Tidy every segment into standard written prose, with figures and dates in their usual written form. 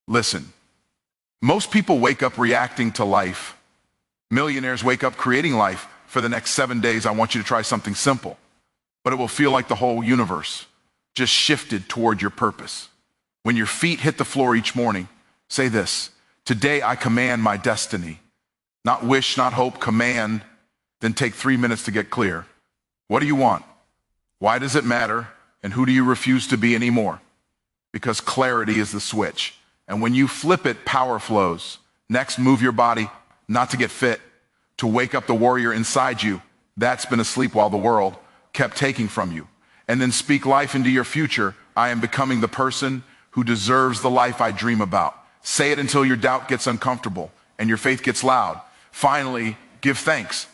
Listen, most people wake up reacting to life. Millionaires wake up creating life. For the next 7 days, I want you to try something simple, but it will feel like the whole universe just shifted toward your purpose. When your feet hit the floor each morning, say this: today I command my destiny. Not wish, not hope, command. Then take 3 minutes to get clear. What do you want? Why does it matter? And who do you refuse to be anymore? Because clarity is the switch. And when you flip it, power flows. Next, move your body, not to get fit, to wake up the warrior inside you that's been asleep while the world kept taking from you. And then speak life into your future. I am becoming the person who deserves the life I dream about. Say it until your doubt gets uncomfortable and your faith gets loud. Finally, give thanks.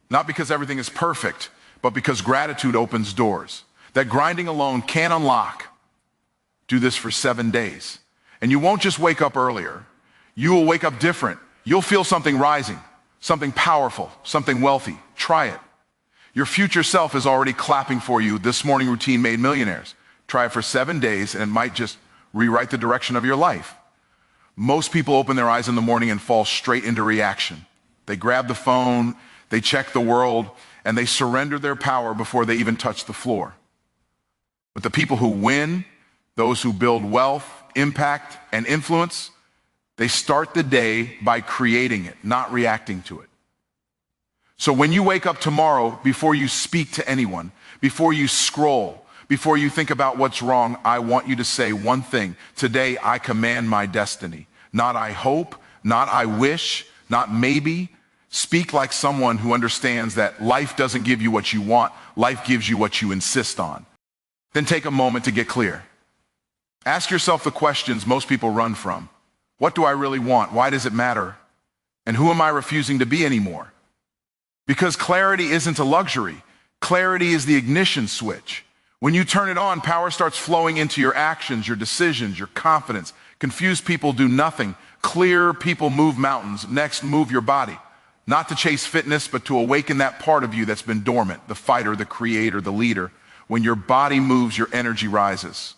Not because everything is perfect, but because gratitude opens doors that grinding alone can't unlock. Do this for 7 days. And you won't just wake up earlier. You will wake up different. You'll feel something rising, something powerful, something wealthy. Try it. Your future self is already clapping for you. This morning routine made millionaires. Try it for 7 days and it might just rewrite the direction of your life. Most people open their eyes in the morning and fall straight into reaction. They grab the phone, they check the world, and they surrender their power before they even touch the floor. But the people who win, those who build wealth, impact, and influence, they start the day by creating it, not reacting to it. So when you wake up tomorrow, before you speak to anyone, before you scroll, before you think about what's wrong, I want you to say one thing: today I command my destiny. Not I hope, not I wish, not maybe. Speak like someone who understands that life doesn't give you what you want, life gives you what you insist on. Then take a moment to get clear. Ask yourself the questions most people run from. What do I really want? Why does it matter? And who am I refusing to be anymore? Because clarity isn't a luxury. Clarity is the ignition switch. When you turn it on, power starts flowing into your actions, your decisions, your confidence. Confused people do nothing. Clear people move mountains. Next, move your body. Not to chase fitness, but to awaken that part of you that's been dormant, the fighter, the creator, the leader. When your body moves, your energy rises.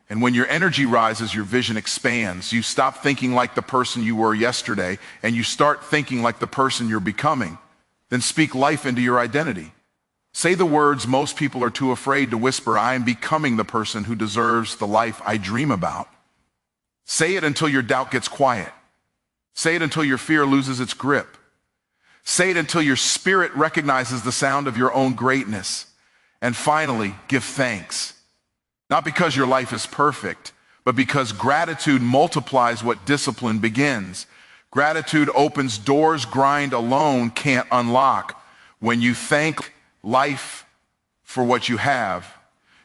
And when your energy rises, your vision expands. You stop thinking like the person you were yesterday, and you start thinking like the person you're becoming. Then speak life into your identity. Say the words most people are too afraid to whisper: I am becoming the person who deserves the life I dream about. Say it until your doubt gets quiet. Say it until your fear loses its grip. Say it until your spirit recognizes the sound of your own greatness. And finally, give thanks. Not because your life is perfect, but because gratitude multiplies what discipline begins. Gratitude opens doors grind alone can't unlock. When you thank life for what you have,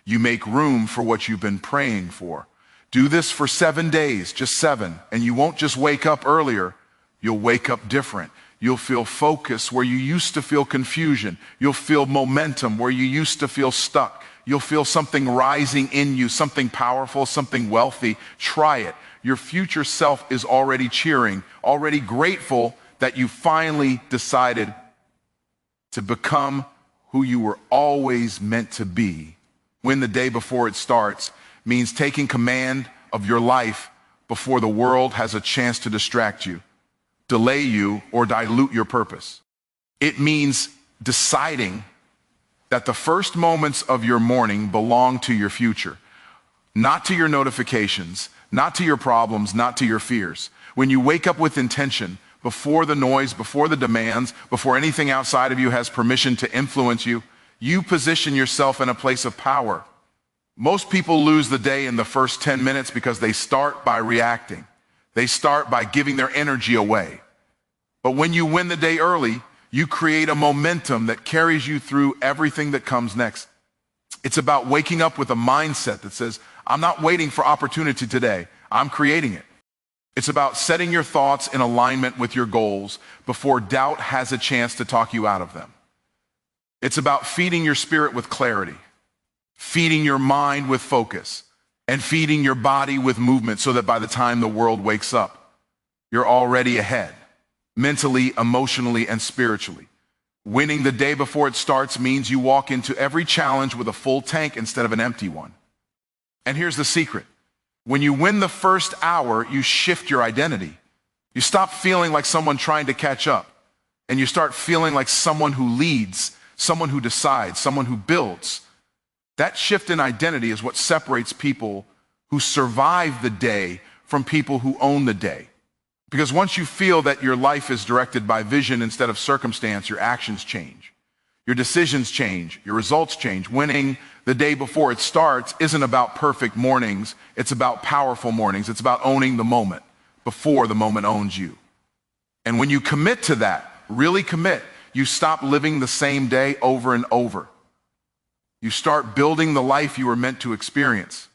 you make room for what you've been praying for. Do this for 7 days, just 7, and you won't just wake up earlier, you'll wake up different. You'll feel focus where you used to feel confusion. You'll feel momentum where you used to feel stuck. You'll feel something rising in you, something powerful, something wealthy. Try it. Your future self is already cheering, already grateful that you finally decided to become who you were always meant to be. When the day before it starts means taking command of your life before the world has a chance to distract you, delay you, or dilute your purpose. It means deciding that the first moments of your morning belong to your future, not to your notifications, not to your problems, not to your fears. When you wake up with intention, before the noise, before the demands, before anything outside of you has permission to influence you, you position yourself in a place of power. Most people lose the day in the first 10 minutes because they start by reacting. They start by giving their energy away. But when you win the day early, you create a momentum that carries you through everything that comes next. It's about waking up with a mindset that says, I'm not waiting for opportunity today, I'm creating it. It's about setting your thoughts in alignment with your goals before doubt has a chance to talk you out of them. It's about feeding your spirit with clarity, feeding your mind with focus, and feeding your body with movement so that by the time the world wakes up, you're already ahead, mentally, emotionally, and spiritually. Winning the day before it starts means you walk into every challenge with a full tank instead of an empty one. And here's the secret. When you win the first hour, you shift your identity. You stop feeling like someone trying to catch up, and you start feeling like someone who leads, someone who decides, someone who builds. That shift in identity is what separates people who survive the day from people who own the day. Because once you feel that your life is directed by vision instead of circumstance, your actions change. Your decisions change. Your results change. Winning the day before it starts isn't about perfect mornings. It's about powerful mornings. It's about owning the moment before the moment owns you. And when you commit to that, really commit, you stop living the same day over and over. You start building the life you were meant to experience.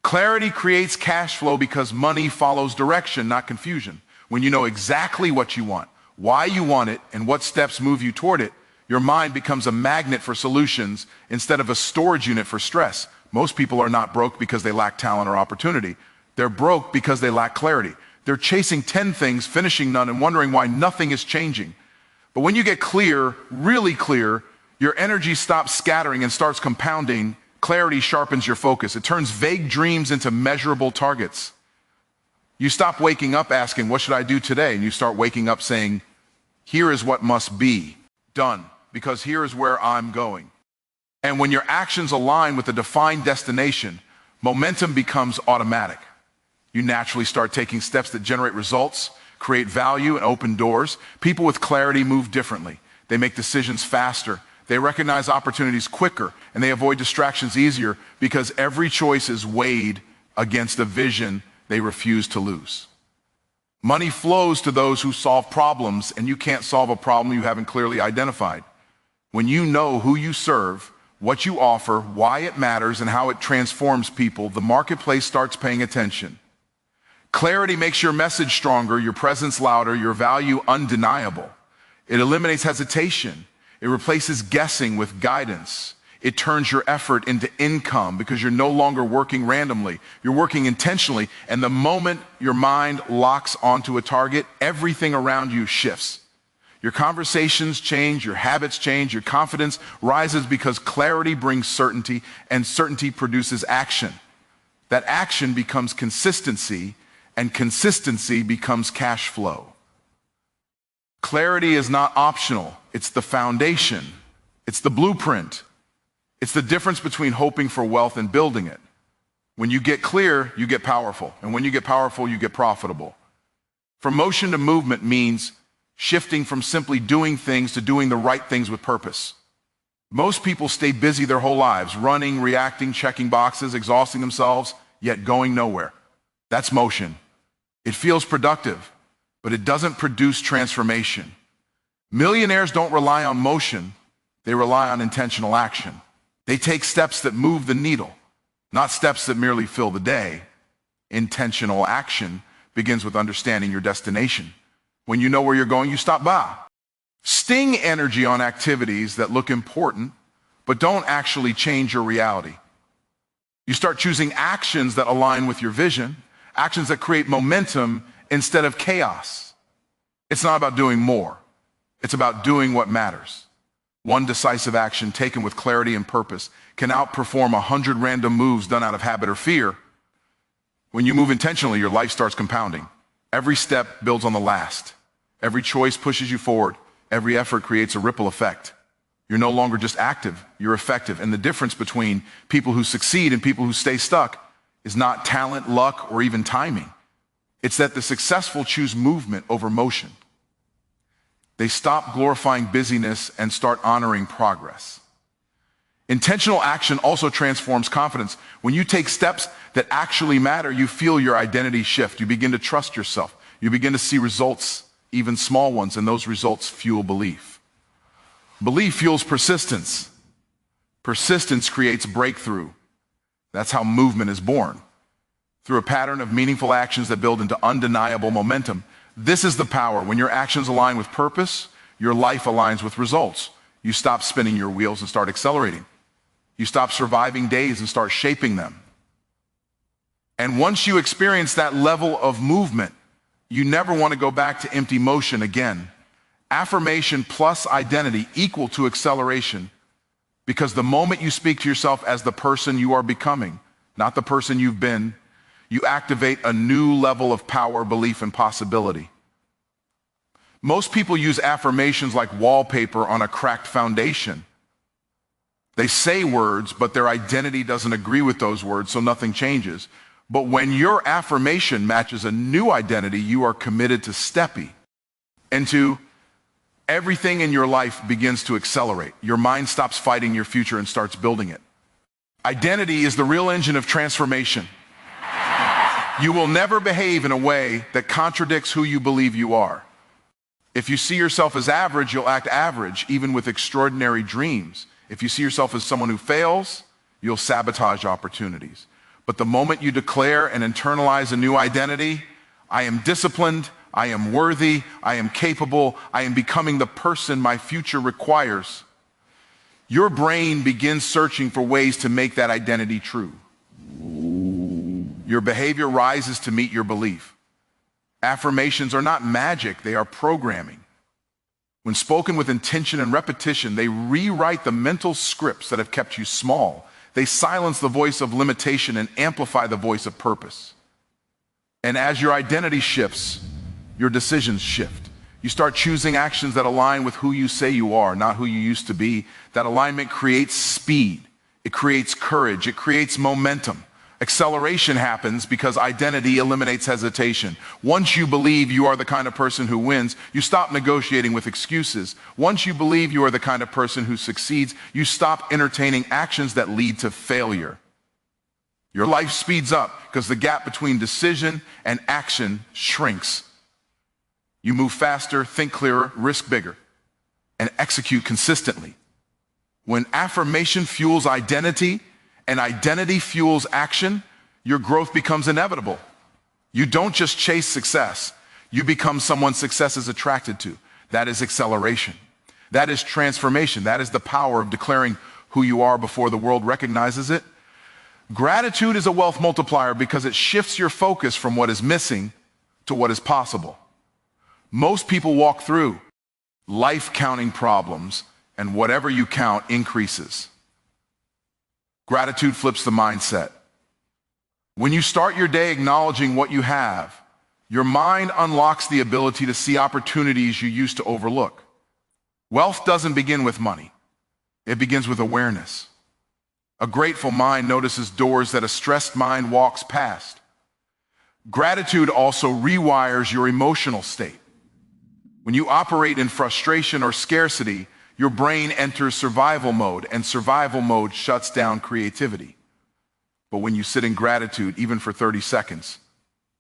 Clarity creates cash flow because money follows direction, not confusion. When you know exactly what you want, why you want it, and what steps move you toward it, your mind becomes a magnet for solutions instead of a storage unit for stress. Most people are not broke because they lack talent or opportunity. They're broke because they lack clarity. They're chasing 10 things, finishing none, and wondering why nothing is changing. But when you get clear, really clear, your energy stops scattering and starts compounding. Clarity sharpens your focus. It turns vague dreams into measurable targets. You stop waking up asking, what should I do today? And you start waking up saying, here is what must be done, because here is where I'm going. And when your actions align with a defined destination, momentum becomes automatic. You naturally start taking steps that generate results, create value, and open doors. People with clarity move differently. They make decisions faster. They recognize opportunities quicker, and they avoid distractions easier because every choice is weighed against a vision they refuse to lose. Money flows to those who solve problems, and you can't solve a problem you haven't clearly identified. When you know who you serve, what you offer, why it matters, and how it transforms people, the marketplace starts paying attention. Clarity makes your message stronger, your presence louder, your value undeniable. It eliminates hesitation. It replaces guessing with guidance. It turns your effort into income because you're no longer working randomly. You're working intentionally, and the moment your mind locks onto a target, everything around you shifts. Your conversations change, your habits change, your confidence rises because clarity brings certainty, and certainty produces action. That action becomes consistency, and consistency becomes cash flow. Clarity is not optional. It's the foundation. It's the blueprint. It's the difference between hoping for wealth and building it. When you get clear, you get powerful. And when you get powerful, you get profitable. From motion to movement means shifting from simply doing things to doing the right things with purpose. Most people stay busy their whole lives, running, reacting, checking boxes, exhausting themselves, yet going nowhere. That's motion. It feels productive, but it doesn't produce transformation. Millionaires don't rely on motion, they rely on intentional action. They take steps that move the needle, not steps that merely fill the day. Intentional action begins with understanding your destination. When you know where you're going, you stop by. Sting energy on activities that look important, but don't actually change your reality. You start choosing actions that align with your vision, actions that create momentum instead of chaos. It's not about doing more. It's about doing what matters. One decisive action taken with clarity and purpose can outperform 100 random moves done out of habit or fear. When you move intentionally, your life starts compounding. Every step builds on the last. Every choice pushes you forward. Every effort creates a ripple effect. You're no longer just active, you're effective. And the difference between people who succeed and people who stay stuck is not talent, luck, or even timing. It's that the successful choose movement over motion. They stop glorifying busyness and start honoring progress. Intentional action also transforms confidence. When you take steps that actually matter, you feel your identity shift. You begin to trust yourself. You begin to see results, even small ones, and those results fuel belief. Belief fuels persistence. Persistence creates breakthrough. That's how movement is born, through a pattern of meaningful actions that build into undeniable momentum. This is the power. When your actions align with purpose, your life aligns with results. You stop spinning your wheels and start accelerating. You stop surviving days and start shaping them. And once you experience that level of movement, you never want to go back to empty motion again. Affirmation plus identity equal to acceleration, because the moment you speak to yourself as the person you are becoming, not the person you've been. You activate a new level of power, belief, and possibility. Most people use affirmations like wallpaper on a cracked foundation. They say words, but their identity doesn't agree with those words, so nothing changes. But when your affirmation matches a new identity, you are committed to stepping into everything in your life begins to accelerate. Your mind stops fighting your future and starts building it. Identity is the real engine of transformation. You will never behave in a way that contradicts who you believe you are. If you see yourself as average, you'll act average, even with extraordinary dreams. If you see yourself as someone who fails, you'll sabotage opportunities. But the moment you declare and internalize a new identity, I am disciplined, I am worthy, I am capable, I am becoming the person my future requires, your brain begins searching for ways to make that identity true. Your behavior rises to meet your belief. Affirmations are not magic, they are programming. When spoken with intention and repetition, they rewrite the mental scripts that have kept you small. They silence the voice of limitation and amplify the voice of purpose. And as your identity shifts, your decisions shift. You start choosing actions that align with who you say you are, not who you used to be. That alignment creates speed. It creates courage. It creates momentum. Acceleration happens because identity eliminates hesitation. Once you believe you are the kind of person who wins, you stop negotiating with excuses. Once you believe you are the kind of person who succeeds, you stop entertaining actions that lead to failure. Your life speeds up because the gap between decision and action shrinks. You move faster, think clearer, risk bigger, and execute consistently. When affirmation fuels identity, and identity fuels action, your growth becomes inevitable. You don't just chase success, you become someone success is attracted to. That is acceleration. That is transformation. That is the power of declaring who you are before the world recognizes it. Gratitude is a wealth multiplier because it shifts your focus from what is missing to what is possible. Most people walk through life counting problems, and whatever you count increases. Gratitude flips the mindset. When you start your day acknowledging what you have, your mind unlocks the ability to see opportunities you used to overlook. Wealth doesn't begin with money. It begins with awareness. A grateful mind notices doors that a stressed mind walks past. Gratitude also rewires your emotional state. When you operate in frustration or scarcity, your brain enters survival mode, and survival mode shuts down creativity. But when you sit in gratitude, even for 30 seconds,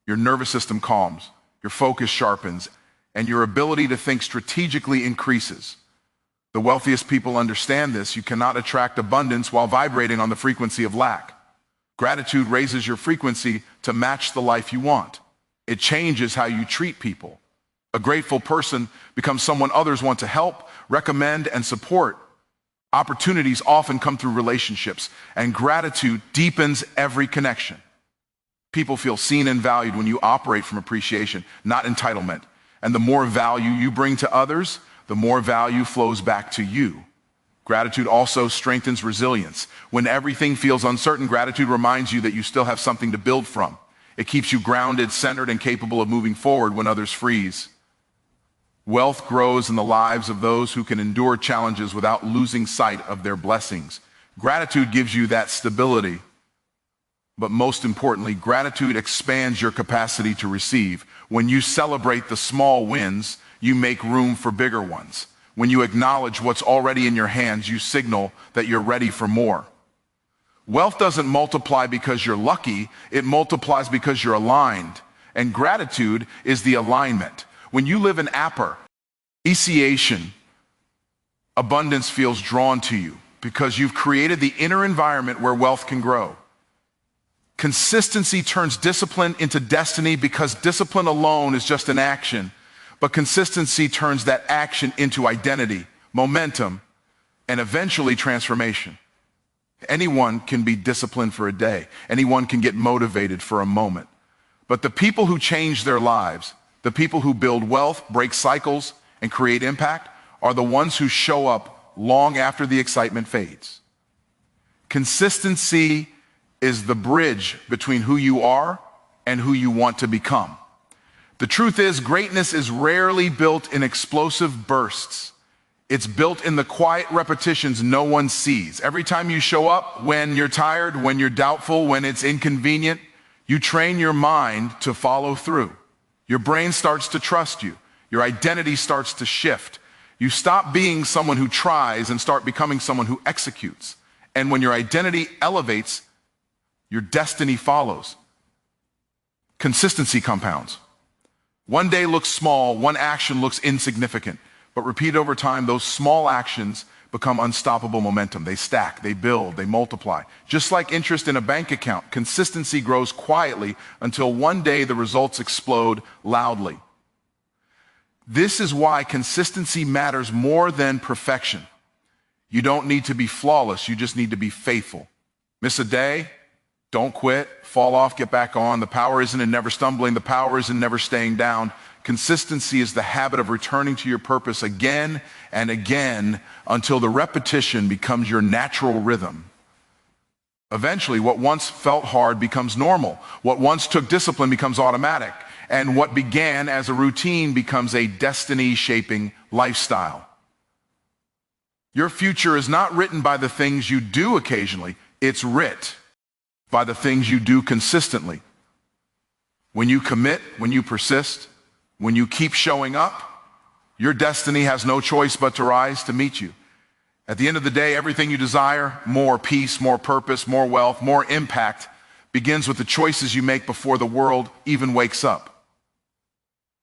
your nervous system calms, your focus sharpens, and your ability to think strategically increases. The wealthiest people understand this. You cannot attract abundance while vibrating on the frequency of lack. Gratitude raises your frequency to match the life you want. It changes how you treat people. A grateful person becomes someone others want to help, recommend, and support. Opportunities often come through relationships, and gratitude deepens every connection. People feel seen and valued when you operate from appreciation, not entitlement. And the more value you bring to others, the more value flows back to you. Gratitude also strengthens resilience. When everything feels uncertain, gratitude reminds you that you still have something to build from. It keeps you grounded, centered, and capable of moving forward when others freeze. Wealth grows in the lives of those who can endure challenges without losing sight of their blessings. Gratitude gives you that stability. But most importantly, gratitude expands your capacity to receive. When you celebrate the small wins, you make room for bigger ones. When you acknowledge what's already in your hands, you signal that you're ready for more. Wealth doesn't multiply because you're lucky, it multiplies because you're aligned. And gratitude is the alignment. When you live in appreciation, abundance feels drawn to you because you've created the inner environment where wealth can grow. Consistency turns discipline into destiny because discipline alone is just an action, but consistency turns that action into identity, momentum, and eventually transformation. Anyone can be disciplined for a day. Anyone can get motivated for a moment. But the people who change their lives, the people who build wealth, break cycles, and create impact are the ones who show up long after the excitement fades. Consistency is the bridge between who you are and who you want to become. The truth is, greatness is rarely built in explosive bursts. It's built in the quiet repetitions no one sees. Every time you show up, when you're tired, when you're doubtful, when it's inconvenient, you train your mind to follow through. Your brain starts to trust you. Your identity starts to shift. You stop being someone who tries and start becoming someone who executes. And when your identity elevates, your destiny follows. Consistency compounds. One day looks small, one action looks insignificant, but repeated over time, those small actions become unstoppable momentum. They stack, they build, they multiply. Just like interest in a bank account, consistency grows quietly until one day the results explode loudly. This is why consistency matters more than perfection. You don't need to be flawless, you just need to be faithful. Miss a day, don't quit, fall off, get back on. The power isn't in never stumbling, the power is in never staying down. Consistency is the habit of returning to your purpose again and again until the repetition becomes your natural rhythm. Eventually, what once felt hard becomes normal. What once took discipline becomes automatic. And what began as a routine becomes a destiny-shaping lifestyle. Your future is not written by the things you do occasionally. It's writ by the things you do consistently. When you commit, when you persist, when you keep showing up, your destiny has no choice but to rise to meet you. At the end of the day, everything you desire, more peace, more purpose, more wealth, more impact, begins with the choices you make before the world even wakes up.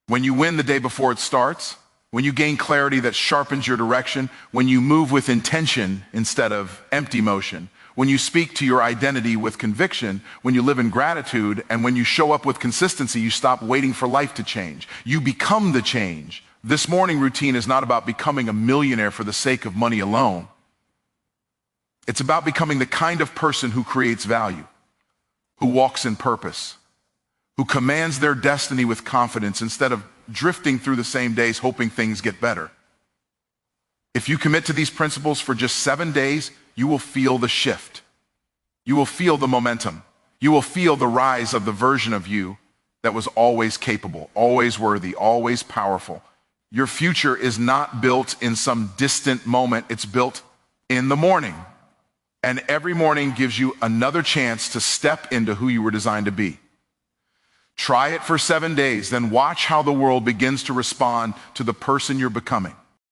When you win the day before it starts, when you gain clarity that sharpens your direction, when you move with intention instead of empty motion, when you speak to your identity with conviction, when you live in gratitude, and when you show up with consistency, you stop waiting for life to change. You become the change. This morning routine is not about becoming a millionaire for the sake of money alone. It's about becoming the kind of person who creates value, who walks in purpose, who commands their destiny with confidence instead of drifting through the same days hoping things get better. If you commit to these principles for just 7 days, you will feel the shift. You will feel the momentum. You will feel the rise of the version of you that was always capable, always worthy, always powerful. Your future is not built in some distant moment. It's built in the morning. And every morning gives you another chance to step into who you were designed to be. Try it for 7 days, then watch how the world begins to respond to the person you're becoming.